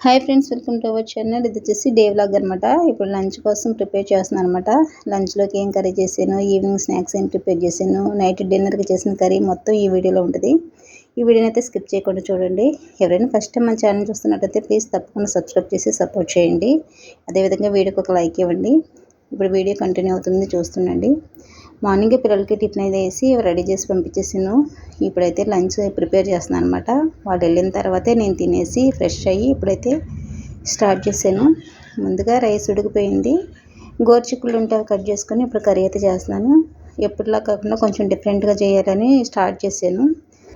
Hi friends, welcome to our channel. ఇది వచ్చేసి day vlog అనమాట. ఇప్పుడు లంచ్ కోసం ప్రిపేర్ చేస్తున్నాను అనమాట. లంచ్లోకి ఏం కర్రీ చేశాను, ఈవినింగ్ స్నాక్స్ ఏం ప్రిపేర్ చేశాను, నైట్ డిన్నర్కి చేసిన కర్రీ మొత్తం ఈ వీడియోలో ఉంటుంది. ఈ వీడియోని అయితే స్కిప్ చేయకుండా చూడండి. ఎవరైనా ఫస్ట్ టైం మన ఛానల్ చూస్తున్నట్టయితే ప్లీజ్ తప్పకుండా సబ్స్క్రైబ్ చేసి సపోర్ట్ చేయండి. అదేవిధంగా వీడియోకి ఒక లైక్ ఇవ్వండి. ఇప్పుడు వీడియో కంటిన్యూ అవుతుంది, చూస్తుండండి. మార్నింగ్ పిల్లలకి టిఫిన్ అయితే వేసి రెడీ చేసి పంపించేసాను. ఇప్పుడైతే లంచ్ ప్రిపేర్ చేస్తున్నాను అనమాట. వాళ్ళు వెళ్ళిన తర్వాతే నేను తినేసి ఫ్రెష్ అయ్యి ఇప్పుడైతే స్టార్ట్ చేశాను. ముందుగా రైస్ ఉడికిపోయింది, గోరుచిక్కులు ఉంటే కట్ చేసుకొని ఇప్పుడు కర్రీ అయితే చేస్తున్నాను. ఎప్పటిలా కాకుండా కొంచెం డిఫరెంట్గా చేయాలని స్టార్ట్ చేశాను.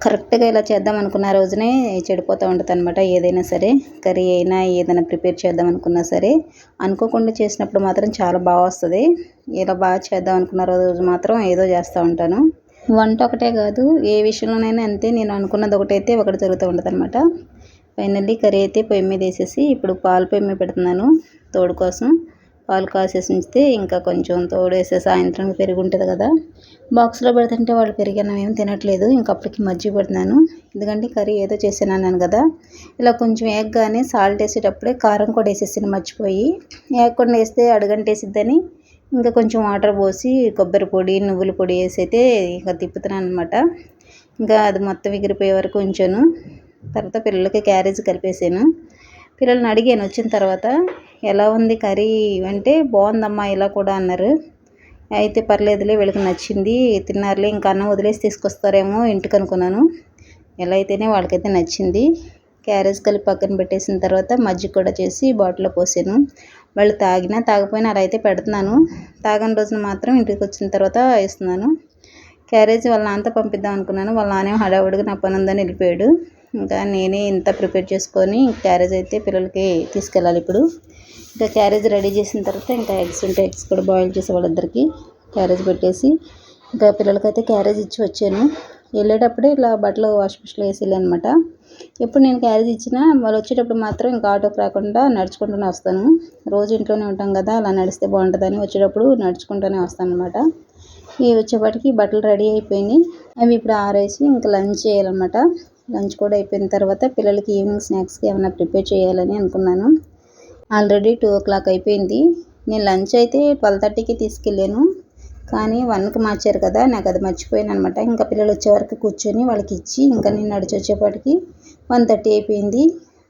కరెక్ట్గా ఇలా చేద్దాం అనుకున్న రోజునే చెడిపోతూ ఉంటుంది అనమాట. ఏదైనా సరే కర్రీ అయినా ఏదైనా ప్రిపేర్ చేద్దాం అనుకున్నా సరే అనుకోకుండా చేసినప్పుడు మాత్రం చాలా బాగా వస్తుంది. ఇలా బాగా చేద్దాం అనుకున్న రోజు మాత్రం ఏదో చేస్తూ ఉంటాను. వంట ఒకటే కాదు, ఏ విషయంలోనైనా అంతే. నేను అనుకున్నది ఒకటైతే ఒకటి జరుగుతూ ఉంటుంది అనమాట. ఫైనల్లీ కర్రీ అయితే పొయ్యి మీద వేసేసి ఇప్పుడు పాలు పొయ్యి మీద పెడుతున్నాను. తోడు కోసం పాలు కాసేసి ఉంచితే ఇంకా కొంచెం తోడు వేసే సాయంత్రం పెరుగు ఉంటుంది కదా, బాక్స్లో పెడుతుంటే వాళ్ళు పెరిగిన ఏం తినట్లేదు. ఇంకప్పటికి మజ్జిగ పెడుతున్నాను. ఎందుకంటే కర్రీ ఏదో చేసాను అన్నాను కదా, ఇలా కొంచెం వేగగానే సాల్ట్ వేసేటప్పుడే కారం కూడా వేసేసాను మర్చిపోయి. వేగకుండా వేస్తే అడుగంటేసిద్దని ఇంకా కొంచెం వాటర్ పోసి కొబ్బరి పొడి నువ్వుల పొడి వేసి అయితే ఇంకా తిప్పుతున్నాను అనమాట. ఇంకా అది మొత్తం ఎగిరిపోయే వరకు ఉంచాను. తర్వాత పిల్లలకి క్యారేజ్ కలిపేసాను. పిల్లల్ని అడిగాను వచ్చిన తర్వాత, ఎలా ఉంది కర్రీ అంటే, బాగుందమ్మా ఇలా కూడా అన్నారు. అయితే పర్లేదులే, వీళ్ళకి నచ్చింది తిన్నారులే, ఇంకా అన్నం వదిలేసి తీసుకొస్తారేమో ఇంటికి అనుకున్నాను. ఎలా అయితేనే వాళ్ళకైతే నచ్చింది. క్యారేజ్ కలిపి పక్కన పెట్టేసిన తర్వాత మజ్జిగ కూడా చేసి బాటిల్లో పోసాను. వాళ్ళు తాగినా తాగపోయినా అలా అయితే పెడుతున్నాను. తాగని రోజున మాత్రం ఇంటికి వచ్చిన తర్వాత ఇస్తున్నాను. క్యారేజ్ వాళ్ళ నాన్నతో పంపిద్దాం అనుకున్నాను. వాళ్ళ నాన్న హడావుడిగా నా పని ఉందని వెళ్ళిపోయాడు. ఇంకా నేనే ఇంత ప్రిపేర్ చేసుకొని క్యారేజ్ అయితే పిల్లలకి తీసుకెళ్ళాలి. ఇప్పుడు ఇంకా క్యారేజ్ రెడీ చేసిన తర్వాత ఇంకా ఎగ్స్ ఉంటే ఎగ్స్ కూడా బాయిల్ చేసి వాళ్ళిద్దరికి క్యారేజ్ పెట్టేసి ఇంకా పిల్లలకైతే క్యారేజ్ ఇచ్చి వచ్చాను. వెళ్ళేటప్పుడే ఇలా బట్టలు వాష్ మిషన్లో వేసి వెళ్ళానమాట. ఎప్పుడు నేను క్యారేజ్ ఇచ్చినా వాళ్ళు వచ్చేటప్పుడు మాత్రం ఇంకా ఆటోకి రాకుండా నడుచుకుంటూనే వస్తాను. రోజు ఇంట్లోనే ఉంటాం కదా, అలా నడిస్తే బాగుంటుందని వచ్చేటప్పుడు నడుచుకుంటూనే వస్తాను అనమాట. ఇవి వచ్చేపాటికి బట్టలు రెడీ అయిపోయినాయి. అవి ఇప్పుడు ఆరేసి ఇంకా లంచ్ చేయాలన్నమాట. లంచ్ కూడా అయిపోయిన తర్వాత పిల్లలకి ఈవినింగ్ స్నాక్స్కి ఏమైనా ప్రిపేర్ చేయాలని అనుకున్నాను. ఆల్రెడీ 2 o'clock అయిపోయింది. నేను లంచ్ అయితే 12:30కి తీసుకెళ్ళాను, కానీ 1కి మార్చారు కదా, నాకు అది మర్చిపోయాను అనమాట. ఇంకా పిల్లలు వచ్చే వరకు కూర్చొని వాళ్ళకి ఇచ్చి ఇంకా నేను నడిచి వచ్చేపాటికి 1:30 అయిపోయింది.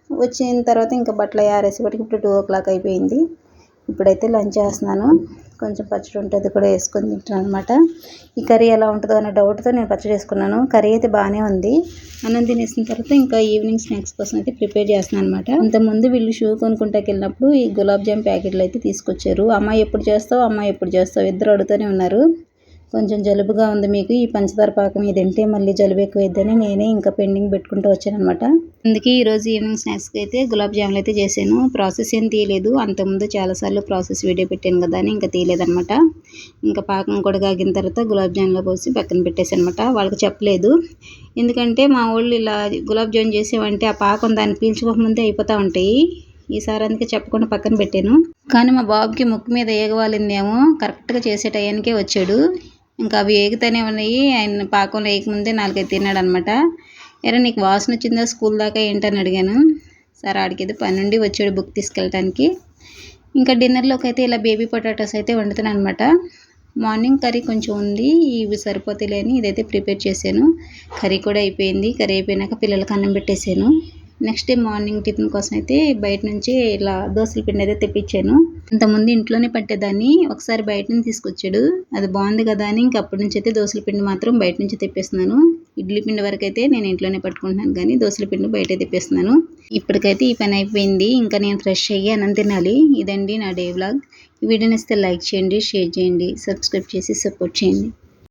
వచ్చిన తర్వాత ఇంకా బట్టలు ఆరేసేపాటికి ఇప్పుడు 2 o'clock అయిపోయింది. ఇప్పుడైతే లంచ్ చేస్తున్నాను. కొంచెం పచ్చడి ఉంటుంది కూడా వేసుకొని తింటాను అనమాట. ఈ కర్రీ ఎలా ఉంటుందో అనే డౌట్తో నేను పచ్చడి వేసుకున్నాను. కర్రీ అయితే బాగానే ఉంది. అన్నం తినేసిన తర్వాత ఇంకా ఈవినింగ్ స్నాక్స్ కోసం అయితే ప్రిపేర్ చేస్తున్నాను అనమాట. అంతకుముందు వీళ్ళు షూ కొనుక్కుంటాకి వెళ్ళినప్పుడు ఈ గులాబ్ జామ్ ప్యాకెట్లు అయితే తీసుకొచ్చారు. అమ్మాయి ఎప్పుడు చేస్తావు ఇద్దరు అడుగుతూనే ఉన్నారు. కొంచెం జలుబుగా ఉంది మీకు, ఈ పంచదార పాకం ఇది తింటే మళ్ళీ జలుబు ఎక్కువైద్దని నేనే ఇంకా పెండింగ్ పెట్టుకుంటూ వచ్చాను అనమాట. అందుకే ఈరోజు ఈవినింగ్ స్నాక్స్కి అయితే గులాబ్ జాములు అయితే చేశాను. ప్రాసెస్ ఏం తీయలేదు, అంతకుముందు చాలాసార్లు ప్రాసెస్ వీడియో పెట్టాను కదా అని ఇంకా తీయలేదనమాట. ఇంకా పాకం కూడా కాగిన తర్వాత గులాబ్ జాములో పోసి పక్కన పెట్టేసాను అనమాట. వాళ్ళకి చెప్పలేదు, ఎందుకంటే మా వాళ్ళు ఇలా గులాబ్ జామున్ చేసేవంటే ఆ పాకం దాన్ని పీల్చుకోకముందే అయిపోతూ ఉంటాయి. ఈసారి అందుకే చెప్పకుండా పక్కన పెట్టాను. కానీ మా బాబుకి ముక్కు మీద ఏగవాలిందేమో, కరెక్ట్గా చేసే టయానికే వచ్చాడు. ఇంకా అవి ఏగుతూనే ఉన్నాయి. ఆయన పాకంలో వేయకముందే 4-5 తిన్నాడు అనమాట. ఎరా నీకు వాసన వచ్చిందా స్కూల్ దాకా ఏంటని అడిగాను. సరే ఆడికి ఏదో పని నుండి వచ్చాడు బుక్ తీసుకెళ్ళటానికి. ఇంకా డిన్నర్లోకి అయితే ఇలా బేబీ పొటాటోస్ అయితే వండుతున్నాను అనమాట. మార్నింగ్ కర్రీ కొంచెం ఉంది, ఇవి సరిపోతాయి అని ఇదైతే ప్రిపేర్ చేశాను. కర్రీ కూడా అయిపోయింది. కర్రీ అయిపోయినాక పిల్లలకి అన్నం పెట్టేశాను. నెక్స్ట్ డే మార్నింగ్ టిఫిన్ కోసం అయితే బయట నుంచి ఇలా దోశల పిండి అయితే తెప్పించాను. అంతకుముందు ఇంట్లోనే పట్టేదాన్ని, ఒకసారి బయట నుంచి తీసుకొచ్చాడు, అది బాగుంది కదా అని ఇంక అప్పటి నుంచి అయితే దోశల పిండి మాత్రం బయట నుంచి తెప్పిస్తున్నాను. ఇడ్లీ పిండి వరకు అయితే నేను ఇంట్లోనే పట్టుకుంటున్నాను, కానీ దోశల పిండి బయటే తెప్పిస్తున్నాను. ఇప్పటికైతే ఈ పని అయిపోయింది. ఇంకా నేను ఫ్రెష్ అయ్యి అన్నం తినాలి. ఇదండి నా డే వ్లాగ్. ఈ వీడియోని ఇస్తే లైక్ చేయండి, షేర్ చేయండి, సబ్స్క్రైబ్ చేసి సపోర్ట్ చేయండి.